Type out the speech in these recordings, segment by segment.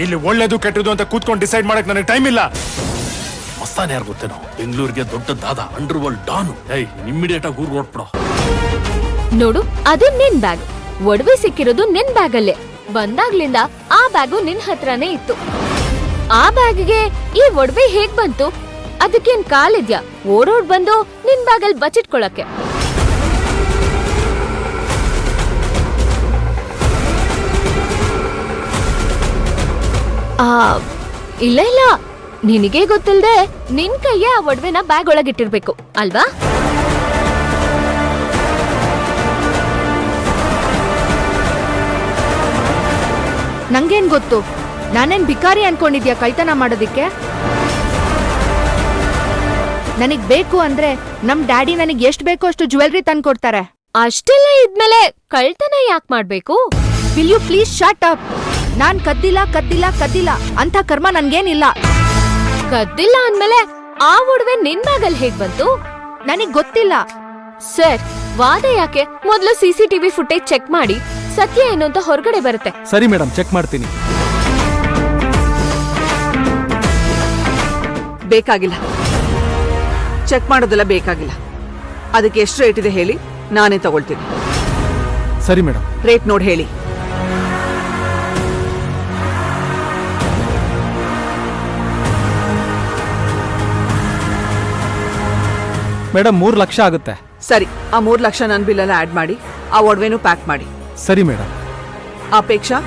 ಇಲ್ಲಿ ಒಳ್ಳೇದು ಕೆಟ್ಟದು ಅಂತ ಕೂತ್ಕೊಂಡು ಡಿಸೈಡ್ ಮಾಡಕ್ ನನಗೆ ಟೈಮ್ ಇಲ್ಲ. ಮಸ್ತಾನೆ ಯಾರು ಗೊತ್ತೇನೋ, ಬೆಂಗಳೂರಿಗೆ ದೊಡ್ಡ ದಾದ, ಅಂಡರ್ ವರ್ಲ್ಡ್ ಡಾನು. ಇಮ್ಮಿಡಿಯೇಟ್ ಆಗಿ ಊರ್ ಹೊರಟ್ಬಿಡೋ. ನೋಡು, ಅದು ನಿನ್ ಬ್ಯಾಗ್. ಒಡವೆ ಸಿಕ್ಕಿರೋದು ನಿನ್ ಬ್ಯಾಗ್ ಅಲ್ಲೇ. ಬಂದಾಗ್ಲಿಂದ ಆ ಬ್ಯಾಗು ನಿನ್ ಹತ್ರನೇ ಇತ್ತು. ಆ ಬ್ಯಾಗ್ಗೆ ಈ ಒಡವೆ ಹೇಗ್ ಬಂತು? ಅದಕ್ಕೇನ್ ಕಾಲಿದ್ಯಾ ಓಡೋಡ್ ಬಂದು ನಿನ್ ಬ್ಯಾಗಲ್ಲಿ ಬಚ್ಚಿಟ್ಕೊಳಕ್ಕೆ? ಇಲ್ಲ ಇಲ್ಲ, ನಿನಗೆ ಗೊತ್ತಿಲ್ದೆ ನಿನ್ ಕೈಯೇ ಆ ಒಡವೆನ ಬ್ಯಾಗ್ ಒಳಗಿಟ್ಟಿರ್ಬೇಕು ಅಲ್ವಾ? ನಂಗೇನ್ ಗೊತ್ತು? ನಾನೇನ್ ಭಿಕಾರಿ ಅನ್ಕೊಂಡಿದ್ಯಾ ಕಳ್ತನ ಮಾಡೋದಿಕ್ಕೆ? ನನಗ್ ಬೇಕು ಅಂದ್ರೆ ನಮ್ ಡ್ಯಾಡಿ ನನಗ್ ಎಷ್ಟ್ ಬೇಕೋ ಅಷ್ಟು ಜ್ಯುವೆಲ್ರಿ ತಂದ್ಕೊಡ್ತಾರೆ. ಅಷ್ಟೆಲ್ಲ ಇದ್ಮೇಲೆ ಕಳ್ತನ ಯಾಕ್ ಮಾಡ್ಬೇಕು? Will you please shut up? ನಾನ್ ಕದ್ದಿಲ್ಲ ಕದ್ದಿಲ್ಲ ಕದ್ದಿಲ್ಲ ಅಂತ ಕರ್ಮ ನನ್ಗೇನಿಲ್ಲ. ಕದ್ದಿಲ್ಲ ಅಂದ್ಮೇಲೆ ಆ ಒಡವೆ ನಿನ್ ಬ್ಯಾಗಲ್ಲಿ ಹೇಗ್ ಬಂತು? ನನಗ್ ಗೊತ್ತಿಲ್ಲ. ಸರ್, ವಾದ ಯಾಕೆ? ಮೊದ್ಲು ಸಿಸಿಟಿವಿ ಫುಟೇಜ್ ಚೆಕ್ ಮಾಡಿ ಸತ್ಯ ಏನು ಅಂತ ಹೊರಗಡೆ ಬರುತ್ತೆ. ಸರಿ ಮೇಡಮ್, ಚೆಕ್ ಮಾಡ್ತೀನಿ. ಬೇಕಾಗಿಲ್ಲ, ಚೆಕ್ ಮಾಡೋದೆಲ್ಲ ಬೇಕಾಗಿಲ್ಲ. ಅದಕ್ಕೆ ಎಷ್ಟು ರೇಟ್ ಇದೆ ಹೇಳಿ, ನಾನೇ ತಗೊಳ್ತೀನಿ. ಸರಿ ಮೇಡಮ್. ರೇಟ್ ನೋಡಿ ಹೇಳಿ. ಮೇಡಮ್ 3 ಲಕ್ಷ ಆಗುತ್ತೆ. ಸರಿ, ಆ 3 ಲಕ್ಷ ನನ್ನ ಬಿಲ್ಲೆಲ್ಲ ಆಡ್ ಮಾಡಿ ಆ ಒಡವೆನೂ ಪ್ಯಾಕ್ ಮಾಡಿ. ಸರಿ ಮೇಡಮ್. ಅಪೇಕ್ಷಾ,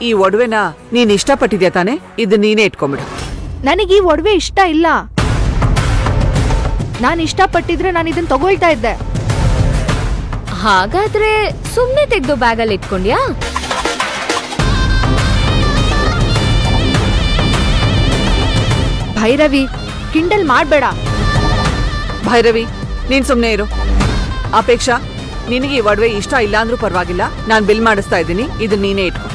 ಈ ಒಡವೆನ ನೀನ್ ಇಷ್ಟಪಟ್ಟಿದ್ಯಾ ತಾನೆ? ಇದು ನೀನೇ ಇಟ್ಕೊಂಬಿಡು. ನನಗ್ ಈ ಒಡವೆ ಇಷ್ಟ ಇಲ್ಲ. ನಾನ್ ಇಷ್ಟಪಟ್ಟಿದ್ರೆ ನಾನು ಇದನ್ ತಗೊಳ್ತಾ ಇದ್ದೆ. ಹಾಗಾದ್ರೆ ಸುಮ್ನೆ ತೆಗ್ದು ಬ್ಯಾಗಲ್ಲಿ ಇಟ್ಕೊಂಡ್ಯಾ? ಭೈರವಿ, ಕಿಂಡಲ್ ಮಾಡ್ಬೇಡ. ಭೈರವಿ, ನೀನ್ ಸುಮ್ನೆ ಇರು. ಅಪೇಕ್ಷಾ, ನಿನಗೆ ಈ ಒಡವೆ ಇಷ್ಟ ಇಲ್ಲ ಅಂದ್ರೂ ಪರವಾಗಿಲ್ಲ, ನಾನ್ ಬಿಲ್ ಮಾಡಿಸ್ತಾ ಇದ್ದೀನಿ, ಇದು ನೀನೇ ಇಟ್ಕೊ.